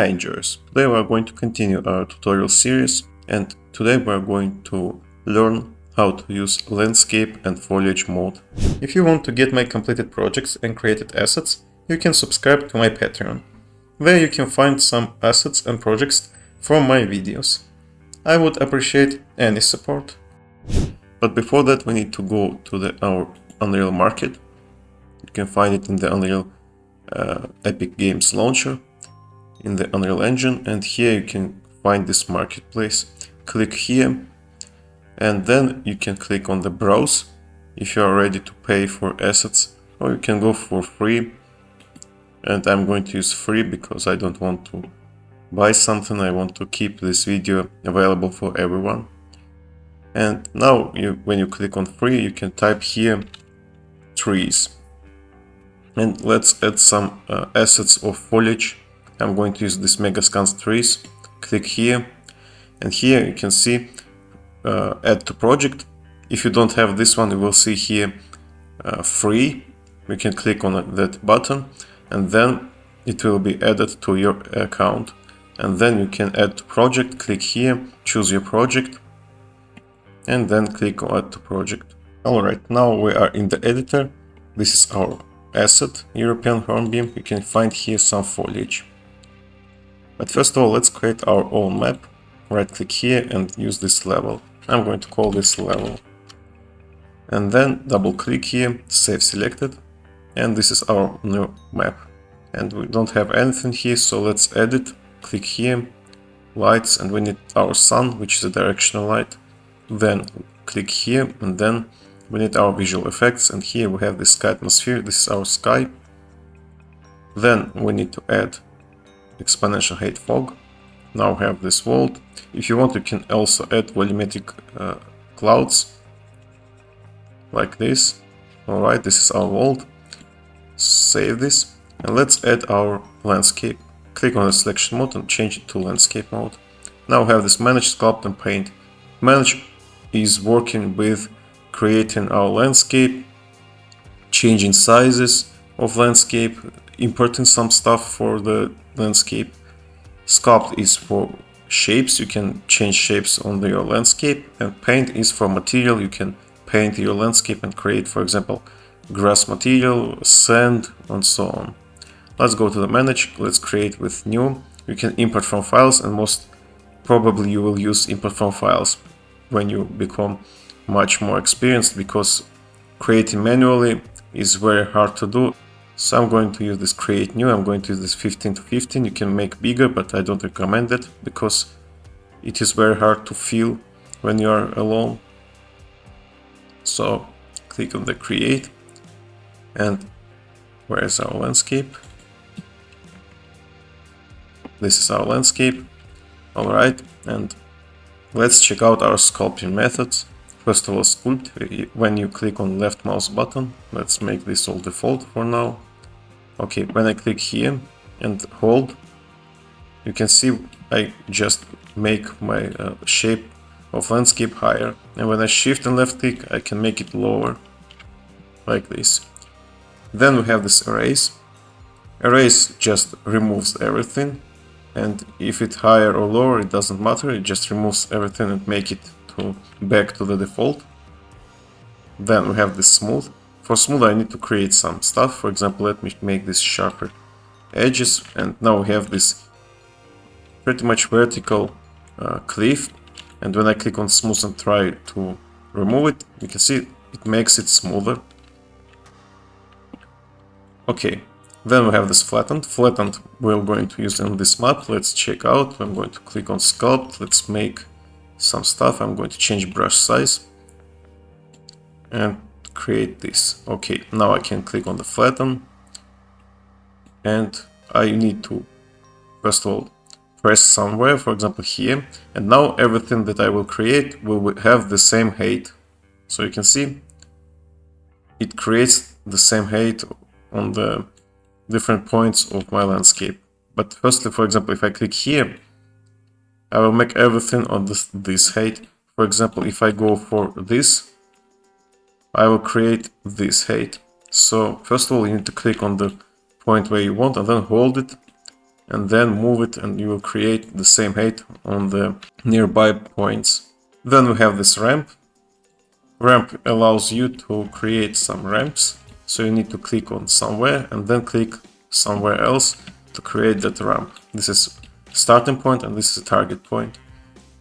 Hi enjoyers, today we are going to continue our tutorial series, and today we are going to learn how to use landscape and foliage mode. If you want to get my completed projects and created assets, you can subscribe to my Patreon. There you can find some assets and projects from my videos. I would appreciate any support. But before that we need to go to our Unreal Market. You can find it in the Unreal Epic Games launcher, in the Unreal Engine, and here you can find this marketplace. Click here and then you can click on the browse if you are ready to pay for assets, or you can go for free, and I'm going to use free because I don't want to buy something. I want to keep this video available for everyone. And now when you click on free, you can type here trees, and let's add some assets of foliage. I'm going to use this Megascans trees. Click here, and here you can see add to project. If you don't have this one, you will see here free. You can click on that button and then it will be added to your account, and then you can add to project. Click here, choose your project, and then click on add to project. Alright, now we are in the editor. This is our asset, European hornbeam. You can find here some foliage. But first of all, let's create our own map. Right click here and use this level. I'm going to call this level. And then double click here, save selected. And this is our new map. And we don't have anything here, so let's edit. Click here, lights, and we need our sun, which is a directional light. Then click here, and then we need our visual effects. And here we have this sky atmosphere. This is our sky. Then we need to add exponential height fog. Now we have this world. If you want, you can also add volumetric clouds like this. Alright, this is our world. Save this, and let's add our landscape. Click on the selection mode and change it to landscape mode. Now we have this manage, sculpt and paint. Manage is working with creating our landscape, changing sizes of landscape, importing some stuff for the landscape. Sculpt is for shapes, you can change shapes on your landscape, and paint is for material. You can paint your landscape and create, for example, grass material, sand, and so on. Let's go to the manage, let's create with new. You can import from files, and most probably you will use import from files when you become much more experienced, because creating manually is very hard to do. So I'm going to use this create new. I'm going to use this 15 to 15. You can make bigger, but I don't recommend it because it is very hard to feel when you are alone. So click on the create, and where is our landscape? This is our landscape. Alright, and let's check out our sculpting methods. First of all, sculpt. When you click on left mouse button, let's make this all default for now. Okay, when I click here and hold, you can see I just make my shape of landscape higher, and when I shift and left click, I can make it lower, like this. Then we have this erase. Erase just removes everything, and if it's higher or lower, it doesn't matter, it just removes everything and make it back to the default. Then we have this smooth. For smooth I need to create some stuff. For example, let me make this sharper edges, and now we have this pretty much vertical cliff, and when I click on smooth and try to remove it, you can see it makes it smoother. Okay, then we have this flattened. Flattened we're going to use in this map. Let's check out. I'm going to click on sculpt. Let's make some stuff. I'm going to change brush size and create this. Okay, now I can click on the flatten, and I need to first of all press somewhere, for example here, and now everything that I will create will have the same height. So you can see it creates the same height on the different points of my landscape. But firstly, for example, if I click here, I will make everything on this height. For example, if I go for this, I will create this height. So first of all, you need to click on the point where you want and then hold it, and then move it, and you will create the same height on the nearby points. Then we have this ramp. Ramp allows you to create some ramps, so you need to click on somewhere and then click somewhere else to create that ramp. This is starting point and this is a target point,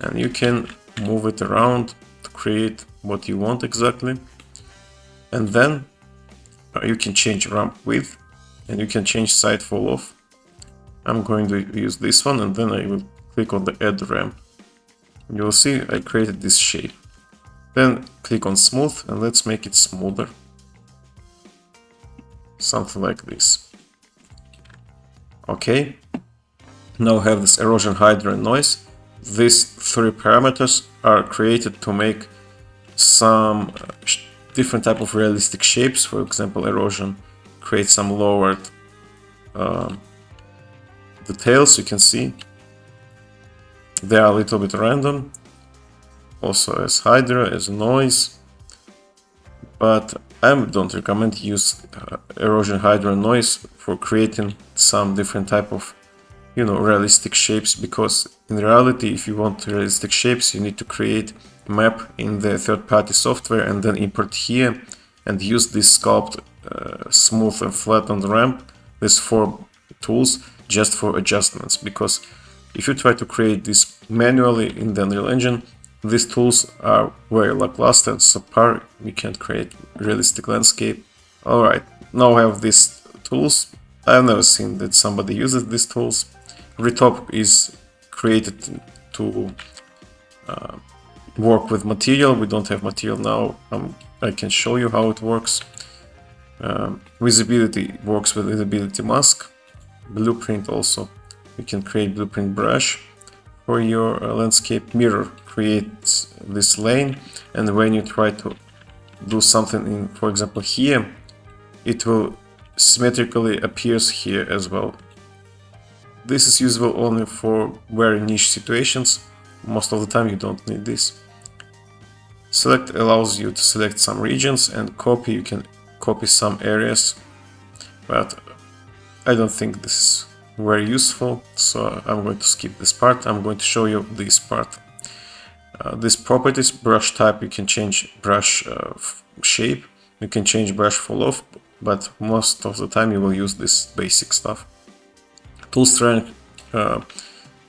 and you can move it around to create what you want exactly. And then you can change ramp width and you can change side fall off. I'm going to use this one, and then I will click on the add ramp. You will see I created this shape. Then click on smooth and let's make it smoother. Something like this. Okay. Now we have this erosion, hydro and noise. These three parameters are created to make some different type of realistic shapes. For example, erosion creates some lowered details. You can see they are a little bit random, also as hydra, as noise, but I don't recommend use erosion, hydra and noise for creating some different type of realistic shapes, because in reality, if you want realistic shapes, you need to create a map in the third-party software and then import here and use this sculpt, smooth and flattened ramp, these four tools, just for adjustments. Because if you try to create this manually in the Unreal Engine, these tools are very lackluster and subpar. We can't create realistic landscape. Alright, now I have these tools. I've never seen that somebody uses these tools. Retop is created to work with material. We don't have material now. I can show you how it works. Visibility works with visibility mask. Blueprint also. You can create blueprint brush for your landscape. Mirror creates this lane, and when you try to do something in, for example, here, it will symmetrically appears here as well. This is useful only for very niche situations. Most of the time you don't need this. Select allows you to select some regions, and copy, you can copy some areas, but I don't think this is very useful, so I'm going to skip this part. I'm going to show you this part. This properties, brush type, you can change brush shape, you can change brush fall off, but most of the time you will use this basic stuff. Tool strength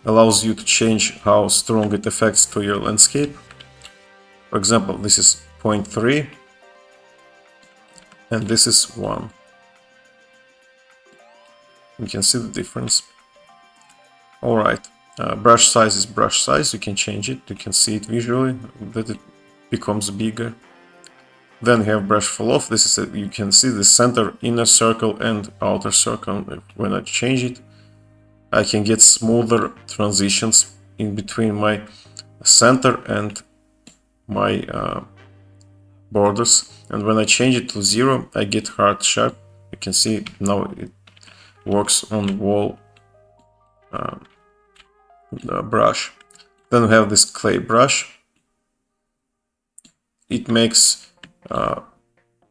allows you to change how strong it affects to your landscape. For example, this is 0.3 and this is 1. You can see the difference. Alright, brush size is brush size, you can change it, you can see it visually, that it becomes bigger. Then you have brush fall off, this is you can see the center, inner circle and outer circle. When I change it, I can get smoother transitions in between my center and my borders. And when I change it to 0, I get hard sharp. You can see now it works on wall brush. Then we have this clay brush. It makes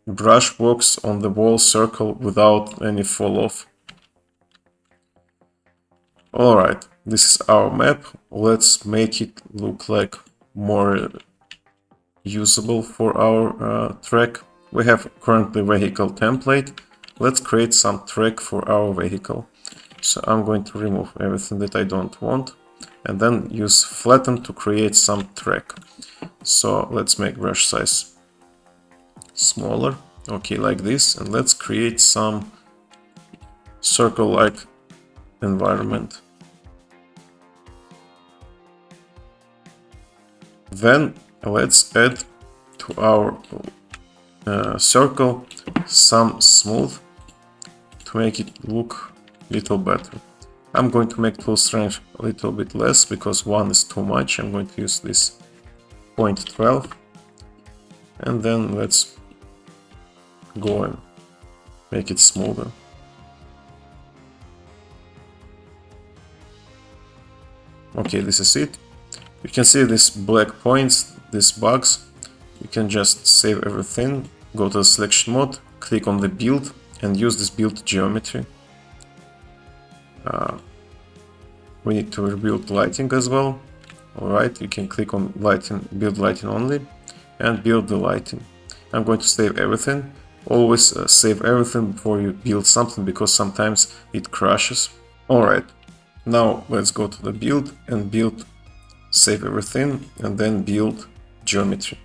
brush works on the wall circle without any fall off. Alright, this is our map. Let's make it look like more usable for our track. We have currently vehicle template. Let's create some track for our vehicle. So I'm going to remove everything that I don't want and then use flatten to create some track. So let's make brush size smaller. Okay, like this. And let's create some circle-like environment. Then let's add to our circle some smooth to make it look a little better. I'm going to make tool strength a little bit less because 1 is too much. I'm going to use this 0.12 and then let's go and make it smoother. Okay, this is it. You can see these black points, these bugs. You can just save everything, go to the selection mode, click on the build and use this build geometry. we need to rebuild lighting as well. Alright, you can click on lighting, build lighting only, and build the lighting. I'm going to save everything. Always save everything before you build something, because sometimes it crashes. Alright, now let's go to the build and build, save everything, and then build geometry.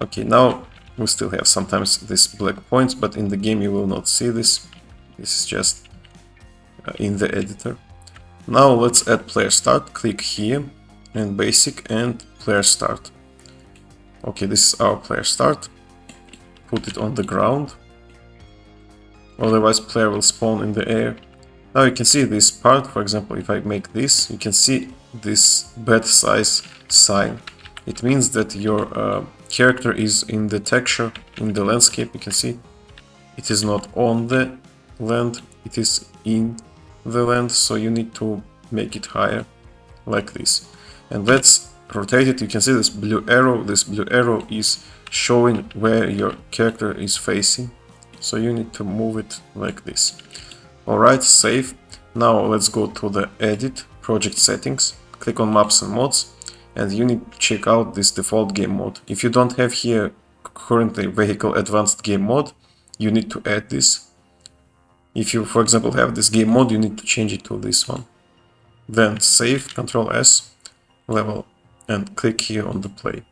Okay, now we still have sometimes these black points, but in the game you will not see this. This is just in the editor. Now let's add player start. Click here and basic and player start. Okay, this is our player start. Put it on the ground. Otherwise player will spawn in the air. Now you can see this part. For example, if I make this, you can see this bed size sign. It means that your character is in the texture, in the landscape. You can see it is not on the land, it is in the land, so you need to make it higher, like this. And let's rotate it. You can see this blue arrow. This blue arrow is showing where your character is facing, so you need to move it like this. Alright, save. Now let's go to the edit, project settings, click on maps and mods, and you need to check out this default game mode. If you don't have here currently vehicle advanced game mode, you need to add this. If you, for example, have this game mode, you need to change it to this one. Then save, Ctrl S, level, and click here on the play.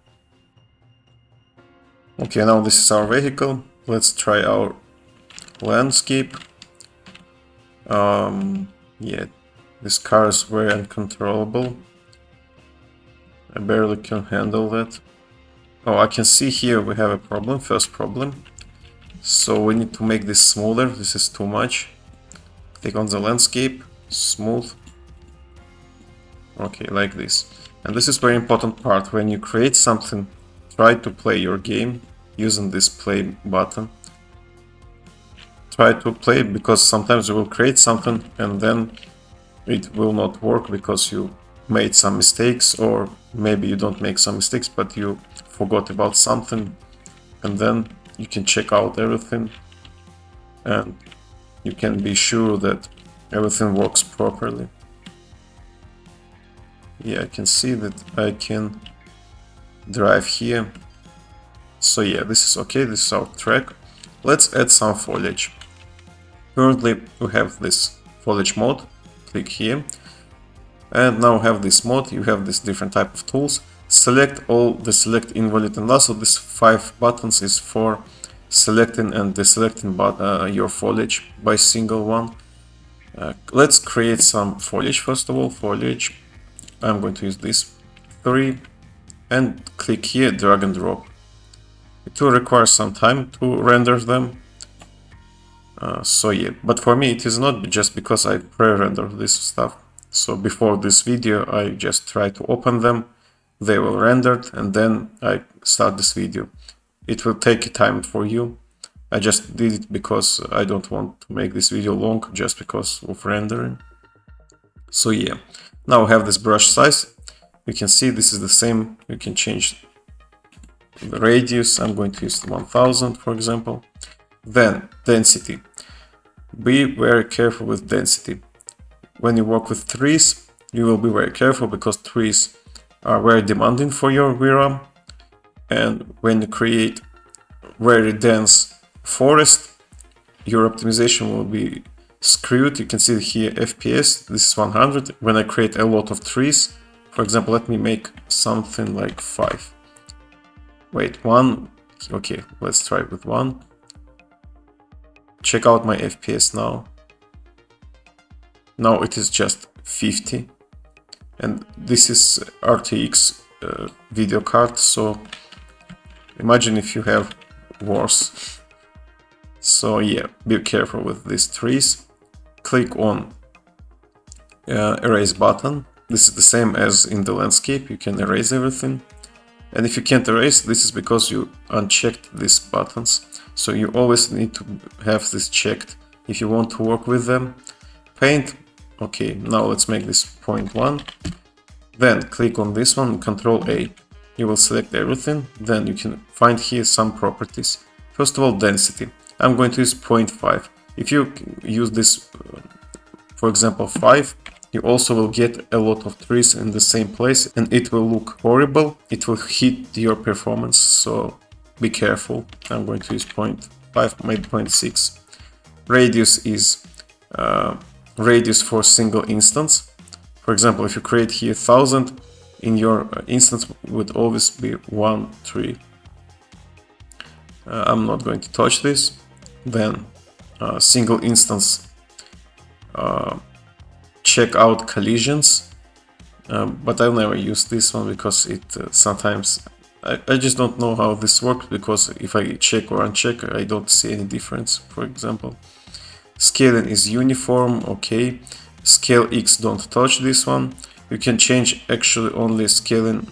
Okay, now this is our vehicle. Let's try our landscape. Yeah, this car is very uncontrollable. I barely can handle that. Oh, I can see here we have a problem, first problem. So we need to make this smoother. This is too much. Click on the landscape, smooth. Okay, like this. And this is very important part. When you create something, try to play your game using this play button. Try to play, because sometimes you will create something and then it will not work because you made some mistakes, or maybe you don't make some mistakes but you forgot about something, and then you can check out everything and you can be sure that everything works properly. Yeah, I can see that I can drive here. So yeah, this is okay, this is our track. Let's add some foliage. Currently we have this foliage mode, click here. And now have this mode, you have this different type of tools. Select all the select invalid and lasso. This 5 buttons is for selecting and deselecting your foliage by single one. Let's create some foliage first of all. Foliage, I'm going to use this 3 and click here, drag and drop. It will require some time to render them. So yeah, but for me it is not, just because I pre-render this stuff. So before this video I just try to open them, they will rendered, and then I start this video. It will take time for you. I just did it because I don't want to make this video long just because of rendering. So yeah, now I have this brush size. You can see this is the same. You can change the radius. I'm going to use 1000 for example. Then density. Be very careful with density. When you work with trees, you will be very careful because trees are very demanding for your VRAM. And when you create very dense forest, your optimization will be screwed. You can see here FPS, this is 100. When I create a lot of trees, for example, let me make something like 5. Wait, 1. Okay, let's try with 1. Check out my FPS now. Now it is just 50. And this is RTX video card, so imagine if you have worse. So yeah, be careful with these trees. Click on erase button. This is the same as in the landscape, you can erase everything. And if you can't erase, this is because you unchecked these buttons. So you always need to have this checked if you want to work with them. Paint. Okay, now let's make this 0.1. Then click on this one, Ctrl A. You will select everything. Then you can find here some properties. First of all, density. I'm going to use 0.5. If you use this, for example, 5, you also will get a lot of trees in the same place, and it will look horrible. It will hit your performance, so be careful. I'm going to use 0.5, maybe 0.6. Radius is radius for single instance. For example, if you create here 1000, in your instance would always be 1 tree. I'm not going to touch this. Then single instance, check out collisions, but I'll never use this one because it sometimes I just don't know how this works, because if I check or uncheck, I don't see any difference. For example, scaling is uniform, okay. Scale X, don't touch this one. You can change actually only scaling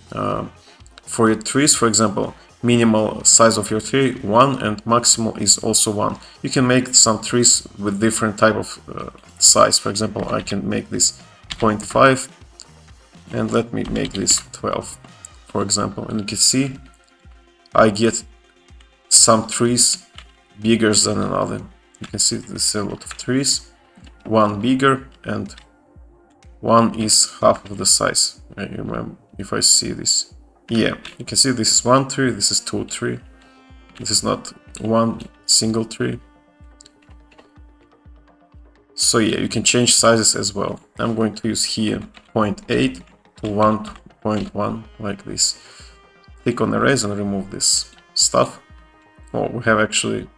for your trees. For example, minimal size of your tree 1 and maximal is also 1. You can make some trees with different type of size. For example, I can make this 0.5 and let me make this 12, for example, and you can see I get some trees bigger than another. You can see there's a lot of trees, one bigger and one is half of the size. I remember if I see this. Yeah, you can see this is 1 tree, this is 2 tree. This is not one single tree. So yeah, you can change sizes as well. I'm going to use here 0.8 to 1.1 like this. Click on erase and remove this stuff. Oh, we have actually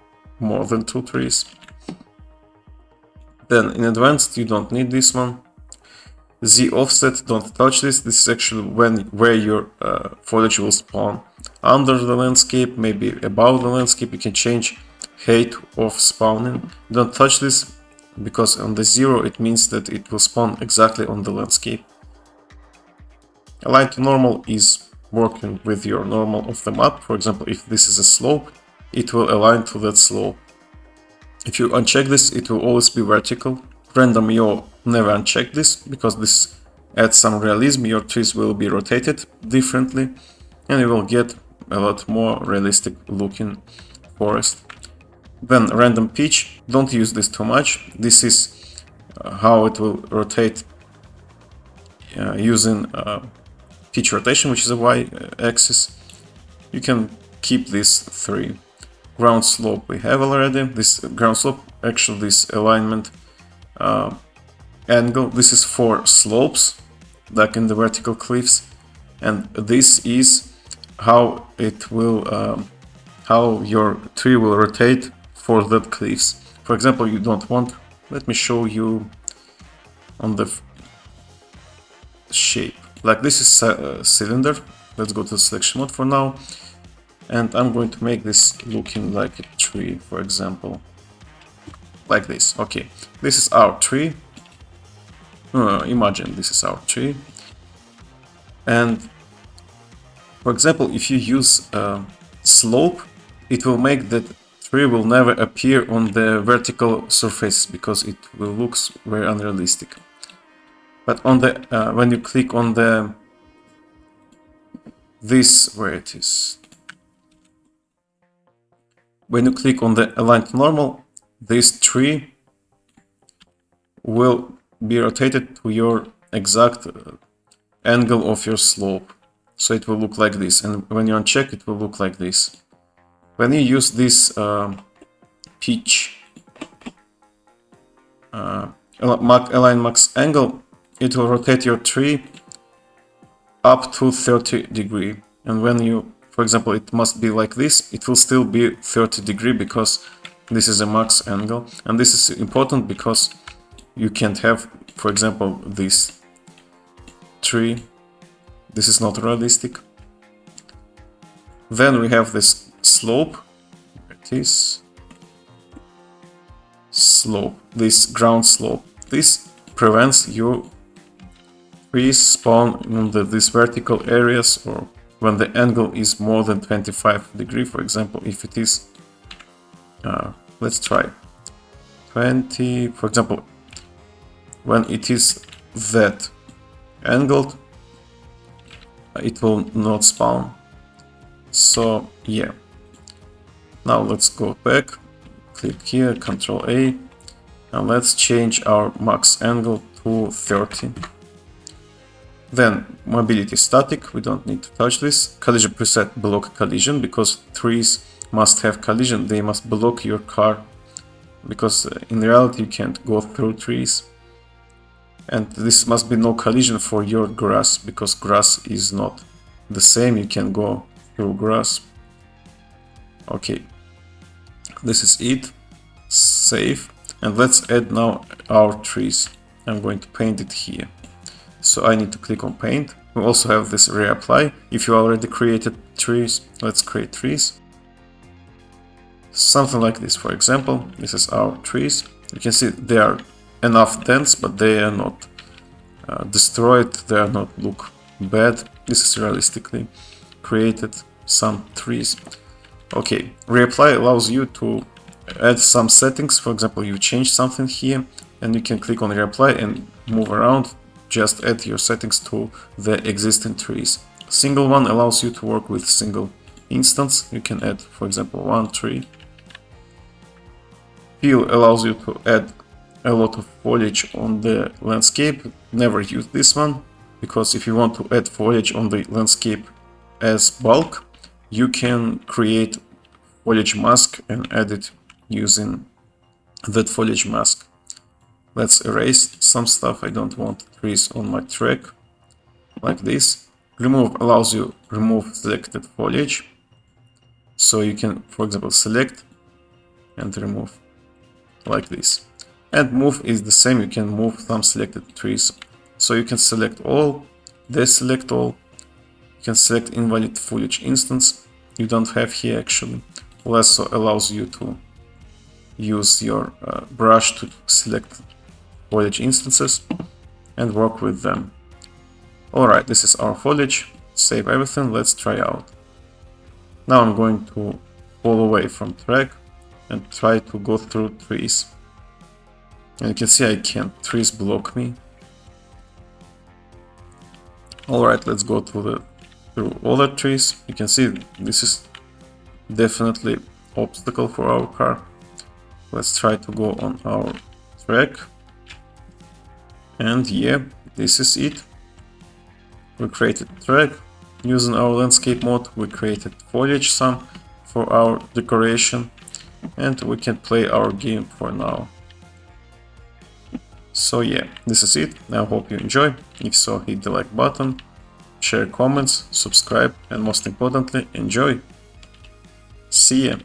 more than 2 trees. Then in advanced, you don't need this one. Z offset, don't touch this. This is actually where your foliage will spawn. Under the landscape, maybe above the landscape, you can change height of spawning. Don't touch this, because on the 0 it means that it will spawn exactly on the landscape. Align to normal is working with your normal of the map. For example, if this is a slope, it will align to that slope. If you uncheck this, it will always be vertical. Random yaw, never uncheck this, because this adds some realism. Your trees will be rotated differently and you will get a lot more realistic looking forest. Then random pitch, don't use this too much. This is how it will rotate using pitch rotation, which is a y-axis. You can keep this 3. Ground slope we have already. This ground slope, actually this alignment angle, this is for slopes, like in the vertical cliffs, and this is how it will, how your tree will rotate for that cliffs. For example, you don't want, let me show you on the shape. Like this is a cylinder. Let's go to selection mode for now. And I'm going to make this looking like a tree, for example. Like this. Okay, this is our tree. Imagine this is our tree. And for example, if you use slope, it will make that tree will never appear on the vertical surface, because it will look very unrealistic. But on the when you click on the this, where it is, when you click on the align to normal, this tree will be rotated to your exact angle of your slope. So it will look like this, and when you uncheck, it will look like this. When you use this pitch align max angle, it will rotate your tree up to 30 degrees. And when you, for example, it must be like this, it will still be 30 degrees, because this is a max angle. And this is important because you can't have, for example, this tree. This is not realistic. Then we have this slope. It is slope, this ground slope. This prevents your trees spawn in these vertical areas, or when the angle is more than 25 degrees. For example, if it is, let's try 20, for example, when it is that angled, it will not spawn. So yeah, now let's go back, click here, Ctrl A, and let's change our max angle to 30. Then mobility static, we don't need to touch this. Collision preset, block collision, because trees must have collision, they must block your car, because in reality you can't go through trees. And this must be no collision for your grass, because grass is not the same, you can go through grass. Okay, this is it. Save. And let's add now our trees. I'm going to paint it here. So I need to click on paint. We also have this reapply. If you already created trees, let's create trees. Something like this, for example. This is our trees. You can see they are enough dense, but they are not destroyed. They are not look bad. This is realistically created some trees. Okay, reapply allows you to add some settings. For example, you change something here and you can click on reapply and move around. Just add your settings to the existing trees. Single one allows you to work with single instance. You can add, for example, one tree. Fill allows you to add a lot of foliage on the landscape. Never use this one, because if you want to add foliage on the landscape as bulk, you can create foliage mask and add it using that foliage mask. Let's erase some stuff. I don't want trees on my track, like this. Remove allows you to remove selected foliage. So you can, for example, select and remove, like this. And move is the same, you can move some selected trees. So you can select all, deselect all. You can select invalid foliage instance. You don't have here actually. Also allows you to use your brush to select foliage instances and work with them. Alright, this is our foliage. Save everything, let's try out. Now I'm going to pull away from track and try to go through trees. And you can see I can't, trees block me. Alright, let's go through other trees. You can see this is definitely obstacle for our car. Let's try to go on our track. And yeah, this is it. We created a track using our landscape mode. We created foliage some for our decoration, and we can play our game for now. So yeah, this is it. I hope you enjoy. If so, hit the like button, share comments, subscribe, and most importantly, enjoy. See ya!